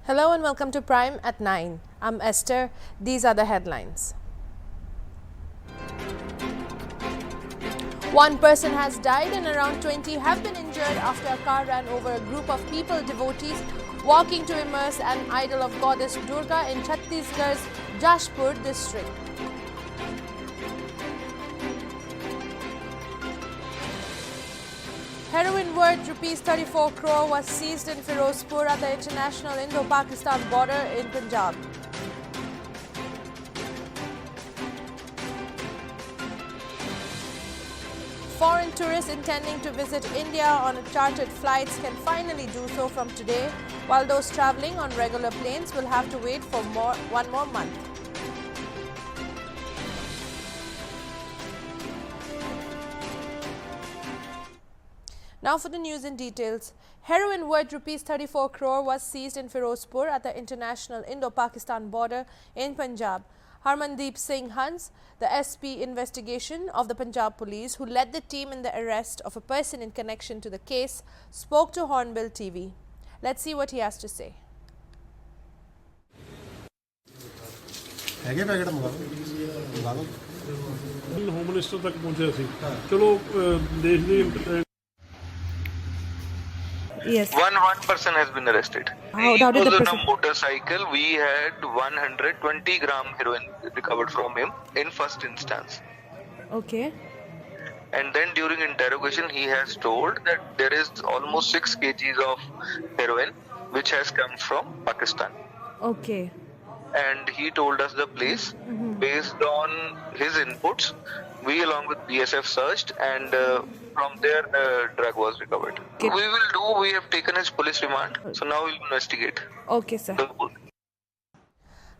Hello and welcome to Prime at 9. I'm Esther. These are the headlines. One person has died and around 20 have been injured after a car ran over a group of people devotees walking to immerse an idol of goddess Durga in Chhattisgarh's Jashpur district. Heroin worth Rs 34 crore was seized in Firozpur at the international Indo-Pakistan border in Punjab. Foreign tourists intending to visit India on chartered flights can finally do so from today, while those travelling on regular planes will have to wait for one more month. Now for the news in details. Heroin worth Rs 34 crore was seized in Firozpur at the international Indo-Pakistan border in Punjab. Harmandeep Singh Hans, the SP investigation of the Punjab police, who led the team in the arrest of a person in connection to the case, spoke to HornbillTV. Let's see what he has to say. Home minister तक पहुंचे सी चलो देश दी Yes. One person has been arrested. How He did was the on person? a motorcycle. We had 120 gram heroin recovered from him in first instance. Okay. And then during interrogation, he has told that there is almost 6 kgs of heroin which has come from Pakistan. Okay. And he told us the place. Based on his inputs, we along with BSF searched, and from there the drug was recovered. Okay. We have taken his police remand, so now we'll investigate. Okay, sir.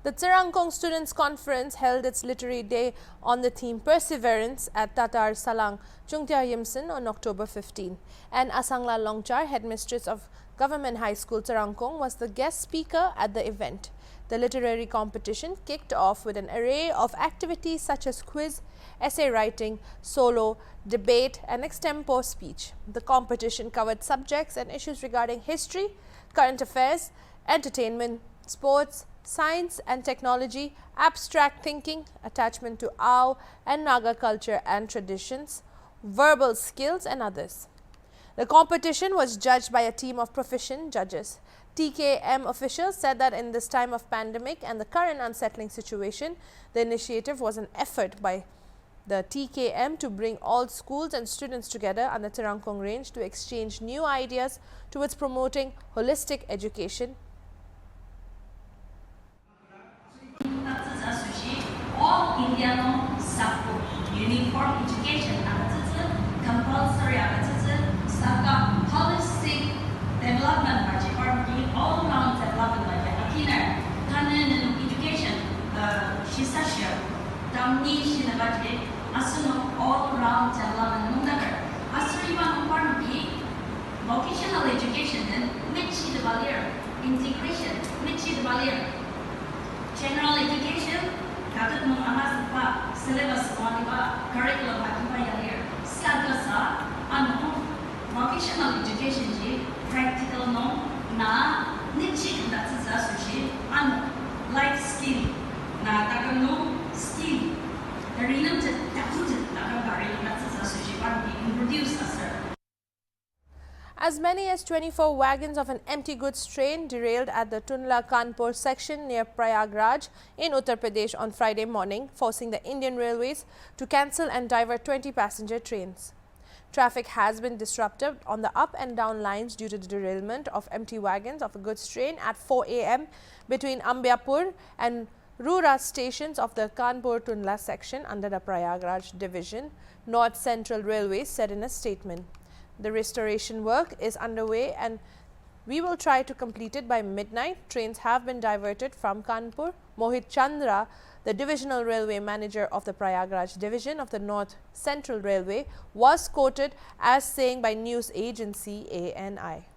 The Tsarangkong Students' Conference held its literary day on the theme Perseverance at Tatar Salang, Chungtia Yimson on October 15. And Asangla Longchar, headmistress of Government High School Tsarangkong, was the guest speaker at the event. The literary competition kicked off with an array of activities such as quiz, essay writing, solo, debate and extempore speech. The competition covered subjects and issues regarding history, current affairs, entertainment, sports, science and technology, abstract thinking, attachment to Ao and Naga culture and traditions, verbal skills and others. The competition was judged by a team of proficient judges. TKM officials said that in this time of pandemic and the current unsettling situation, the initiative was an effort by the TKM to bring all schools and students together on the Tsarangkong range to exchange new ideas towards promoting holistic education. All Indian support uniform education compulsory holistic development all round development education Seizure all round development vocational education integration general education syllabus curriculum vocational education practical life skill skill As many as 24 wagons of an empty goods train derailed at the Tunla-Kanpur section near Prayagraj in Uttar Pradesh on Friday morning, forcing the Indian Railways to cancel and divert 20 passenger trains. Traffic has been disrupted on the up and down lines due to the derailment of empty wagons of a goods train at 4 a.m. between Ambiapur and Rura stations of the Kanpur-Tunla section under the Prayagraj division, North Central Railway said in a statement. The restoration work is underway and we will try to complete it by midnight. Trains have been diverted from Kanpur. Mohit Chandra, the divisional railway manager of the Prayagraj division of the North Central Railway, was quoted as saying by news agency ANI.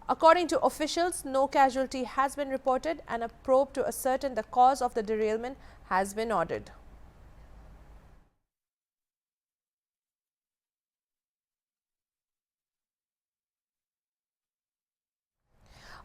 According to officials, no casualty has been reported and a probe to ascertain the cause of the derailment has been ordered.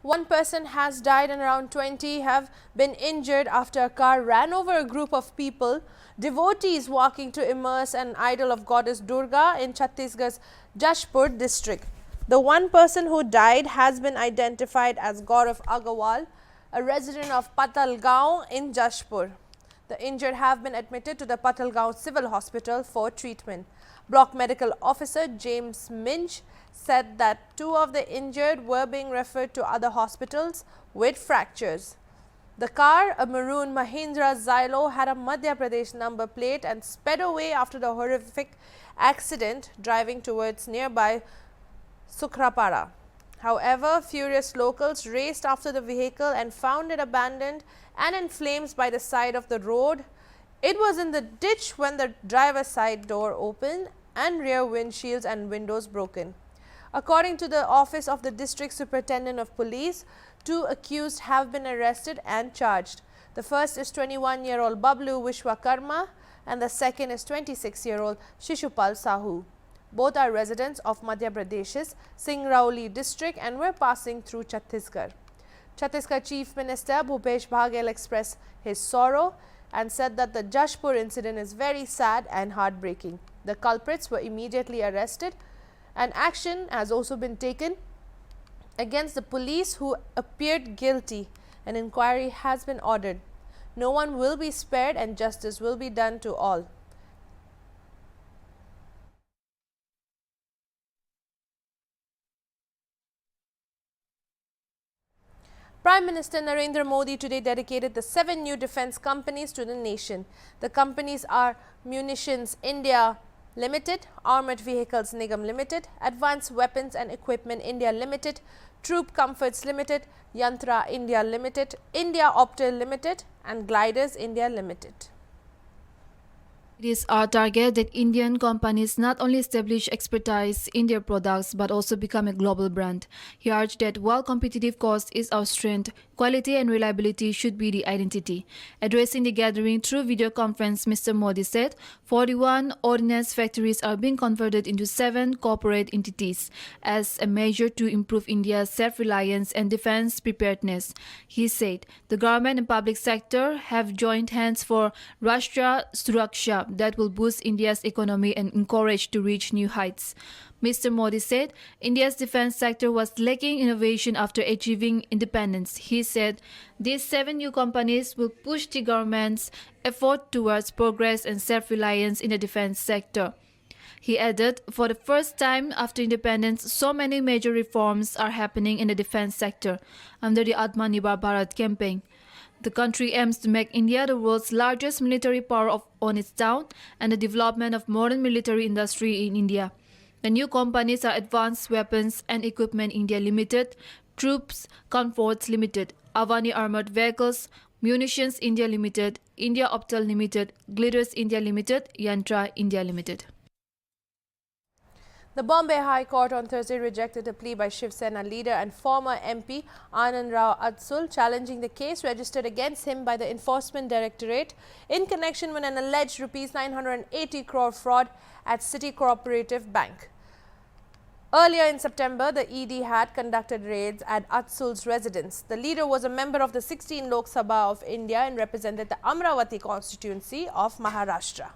One person has died and around 20 have been injured after a car ran over a group of people, devotees walking to immerse an idol of goddess Durga in Chhattisgarh's Jashpur district. The one person who died has been identified as Gaurav Agarwal, a resident of Patalgaon in Jashpur. The injured have been admitted to the Patalgaon Civil Hospital for treatment. Block Medical Officer James Minch said that 2 of the injured were being referred to other hospitals with fractures. The car, a maroon Mahindra Xylo, had a Madhya Pradesh number plate and sped away after the horrific accident, driving towards nearby Sukhrapara. However, furious locals raced after the vehicle and found it abandoned and in flames by the side of the road. It was in the ditch when the driver's side door opened and rear windshields and windows broken. According to the office of the District Superintendent of Police, 2 accused have been arrested and charged. The first is 21-year-old Bablu Vishwakarma and the second is 26-year-old Shishupal Sahu. Both are residents of Madhya Pradesh's Singrauli district and were passing through Chhattisgarh. Chhattisgarh Chief Minister Bhupesh Baghel expressed his sorrow and said that the Jashpur incident is very sad and heartbreaking. The culprits were immediately arrested and action has also been taken against the police who appeared guilty. An inquiry has been ordered. No one will be spared and justice will be done to all. Prime Minister Narendra Modi today dedicated the 7 new defence companies to the nation. The companies are Munitions India Limited, Armoured Vehicles Nigam Limited, Advanced Weapons and Equipment India Limited, Troop Comforts Limited, Yantra India Limited, India Optel Limited and Gliders India Limited. It is our target that Indian companies not only establish expertise in their products but also become a global brand. He urged that while competitive cost is our strength, quality and reliability should be the identity. Addressing the gathering through video conference, Mr. Modi said 41 ordnance factories are being converted into 7 corporate entities as a measure to improve India's self-reliance and defense preparedness. He said the government and public sector have joined hands for Rashtra Suraksha that will boost India's economy and encourage to reach new heights. Mr. Modi said India's defense sector was lacking innovation after achieving independence. He said these 7 new companies will push the government's effort towards progress and self-reliance in the defense sector. He added, for the first time after independence, so many major reforms are happening in the defense sector under the Atmanirbhar Bharat campaign. The country aims to make India the world's largest military power on its own and the development of modern military industry in India. The new companies are Advanced Weapons and Equipment India Limited, Troops Comforts Limited, Avani Armored Vehicles, Munitions India Limited, India Optel Limited, Gliders India Limited, Yantra India Limited. The Bombay High Court on Thursday rejected a plea by Shiv Sena leader and former MP Anand Rao Atsul challenging the case registered against him by the Enforcement Directorate in connection with an alleged Rs 980 crore fraud at City Cooperative Bank. Earlier in September, the ED had conducted raids at Atsul's residence. The leader was a member of the 16th Lok Sabha of India and represented the Amravati constituency of Maharashtra.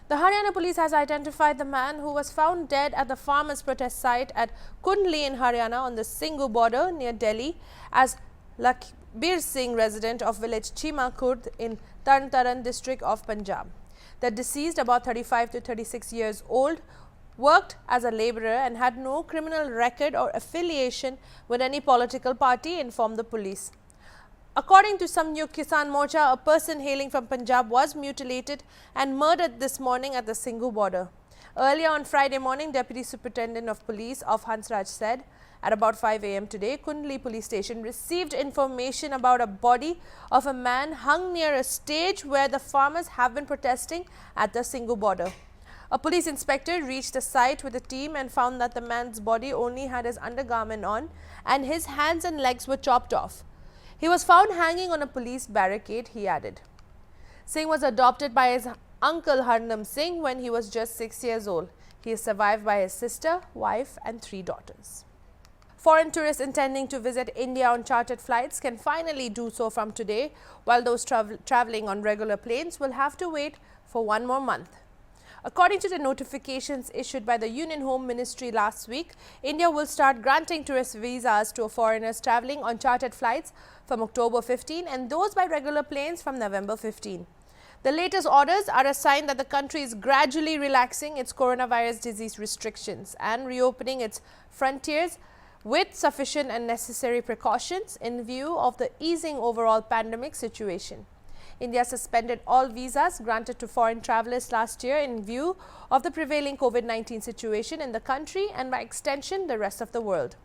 The Haryana police has identified the man who was found dead at the farmers' protest site at Kundli in Haryana on the Singhu border near Delhi as Lakbir Singh, resident of village Chima Khurd in Tarn district of Punjab. The deceased, about 35 to 36 years old, worked as a labourer and had no criminal record or affiliation with any political party, informed the police. According to Samyukt Kisan Morcha, a person hailing from Punjab was mutilated and murdered this morning at the Singhu border. Earlier on Friday morning, Deputy Superintendent of Police of Hansraj said, at about 5 a.m. today, Kundli police station received information about a body of a man hung near a stage where the farmers have been protesting at the Singhu border. A police inspector reached the site with a team and found that the man's body only had his undergarment on and his hands and legs were chopped off. He was found hanging on a police barricade, he added. Singh was adopted by his uncle Harnam Singh when he was just 6 years old. He is survived by his sister, wife and 3 daughters. Foreign tourists intending to visit India on chartered flights can finally do so from today, while those travelling on regular planes will have to wait for 1 more month. According to the notifications issued by the Union Home Ministry last week, India will start granting tourist visas to foreigners travelling on chartered flights from October 15 and those by regular planes from November 15. The latest orders are a sign that the country is gradually relaxing its coronavirus disease restrictions and reopening its frontiers with sufficient and necessary precautions in view of the easing overall pandemic situation. India suspended all visas granted to foreign travellers last year in view of the prevailing COVID-19 situation in the country and by extension the rest of the world.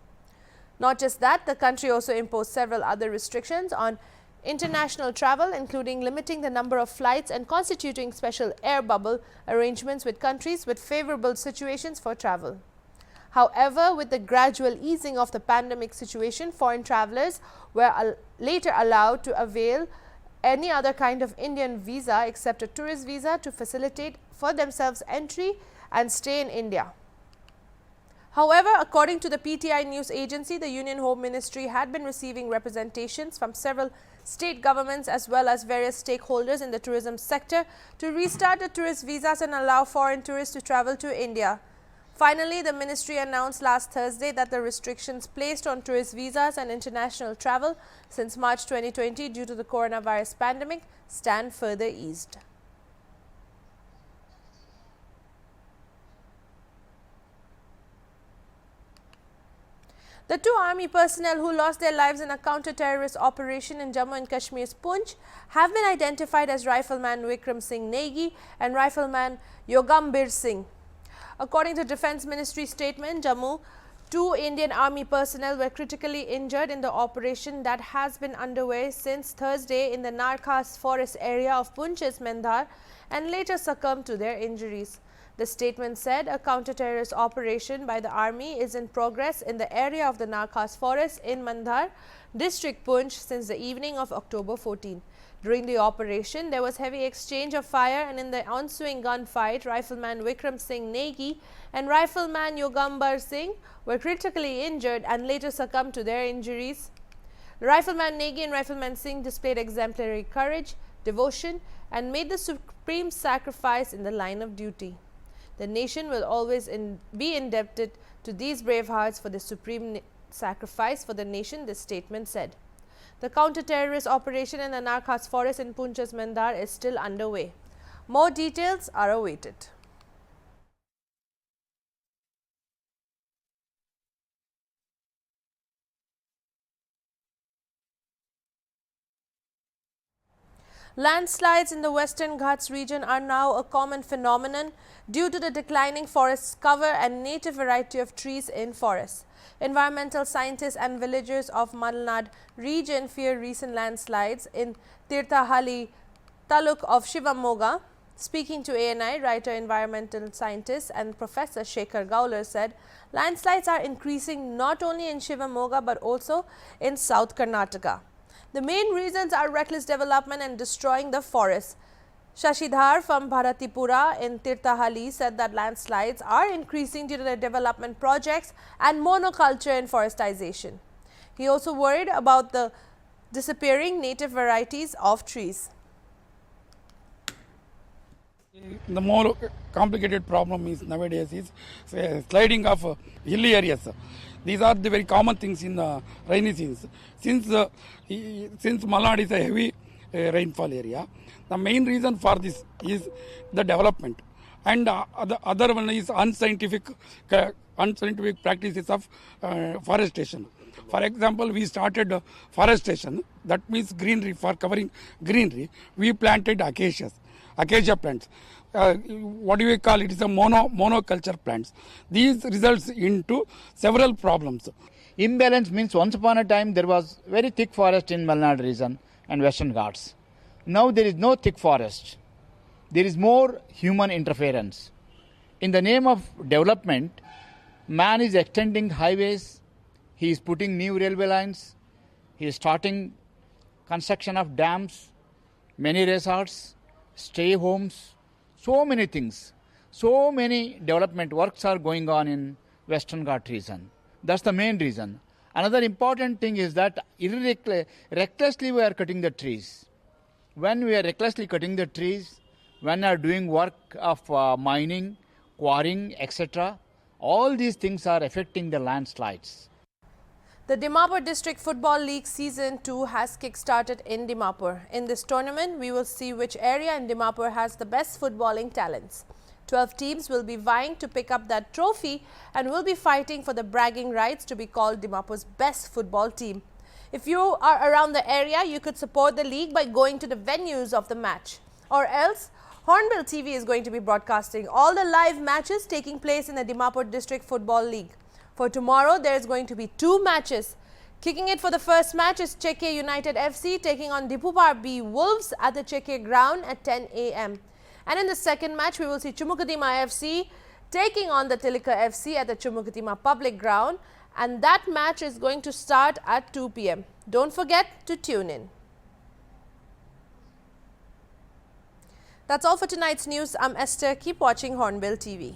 Not just that, the country also imposed several other restrictions on international travel, including limiting the number of flights and constituting special air bubble arrangements with countries with favourable situations for travel. However, with the gradual easing of the pandemic situation, foreign travellers were later allowed to avail any other kind of Indian visa except a tourist visa to facilitate for themselves entry and stay in India. However, according to the PTI news agency, the Union Home Ministry had been receiving representations from several state governments as well as various stakeholders in the tourism sector to restart the tourist visas and allow foreign tourists to travel to India. Finally, the ministry announced last Thursday that the restrictions placed on tourist visas and international travel since March 2020 due to the coronavirus pandemic stand further eased. The 2 army personnel who lost their lives in a counter-terrorist operation in Jammu and Kashmir's Poonch have been identified as Rifleman Vikram Singh Negi and Rifleman Yogambir Singh. According to Defence Ministry statement, Jammu, 2 Indian Army personnel were critically injured in the operation that has been underway since Thursday in the Narkas forest area of Poonch's Mendhar and later succumbed to their injuries. The statement said a counter-terrorist operation by the army is in progress in the area of the Narkas forest in Mandhar district Poonch since the evening of October 14. During the operation, there was heavy exchange of fire and in the ensuing gunfight, Rifleman Vikram Singh Negi and Rifleman Yogambar Singh were critically injured and later succumbed to their injuries. Rifleman Negi and Rifleman Singh displayed exemplary courage, devotion and made the supreme sacrifice in the line of duty. The nation will always be indebted to these brave hearts for the supreme sacrifice for the nation, this statement said. The counter-terrorist operation in the Narkas forest in Poonch's Mendhar is still underway. More details are awaited. Landslides in the Western Ghats region are now a common phenomenon due to the declining forest cover and native variety of trees in forests. Environmental scientists and villagers of Malnad region fear recent landslides in Tirthahali taluk of Shivamoga. Speaking to ANI, writer, environmental scientist and Professor Shekhar Gowler said landslides are increasing not only in Shivamoga but also in South Karnataka. The main reasons are reckless development and destroying the forest. Shashidhar from Bharatipura in Tirthahali said that landslides are increasing due to the development projects and monoculture and forestation. He also worried about the disappearing native varieties of trees. The more complicated problem is nowadays is sliding of hilly areas. These are the very common things in rainy seasons. Since Malnad is a heavy rainfall area, the main reason for this is the development, and the other one is unscientific practices of forestation. For example, we started forestation, that means greenery. For covering greenery, we planted acacia plants. What do we call it? Is a monoculture plants. These results into several problems. Imbalance means once upon a time there was very thick forest in Malnad region and Western Ghats. Now there is no thick forest. There is more human interference. In the name of development, man is extending highways, he is putting new railway lines, he is starting construction of dams, many resorts, stay homes, so many things. So many development works are going on in Western Ghat region. That's the main reason. Another important thing is that recklessly we are cutting the trees. When we are recklessly cutting the trees, when we are doing work of mining, quarrying, etc., all these things are affecting the landslides. The Dimapur District Football League Season 2 has kick-started in Dimapur. In this tournament, we will see which area in Dimapur has the best footballing talents. 12 teams will be vying to pick up that trophy and will be fighting for the bragging rights to be called Dimapur's best football team. If you are around the area, you could support the league by going to the venues of the match. Or else, HornbillTV is going to be broadcasting all the live matches taking place in the Dimapur District Football League. For tomorrow, there is going to be 2 matches. Kicking it for the first match is Cheke United FC taking on Dipupar B Wolves at the Cheke ground at 10 a.m. And in the second match, we will see Chumukatima FC taking on the Tilika FC at the Chumukatima public ground. And that match is going to start at 2 p.m. Don't forget to tune in. That's all for tonight's news. I'm Esther. Keep watching Hornbill TV.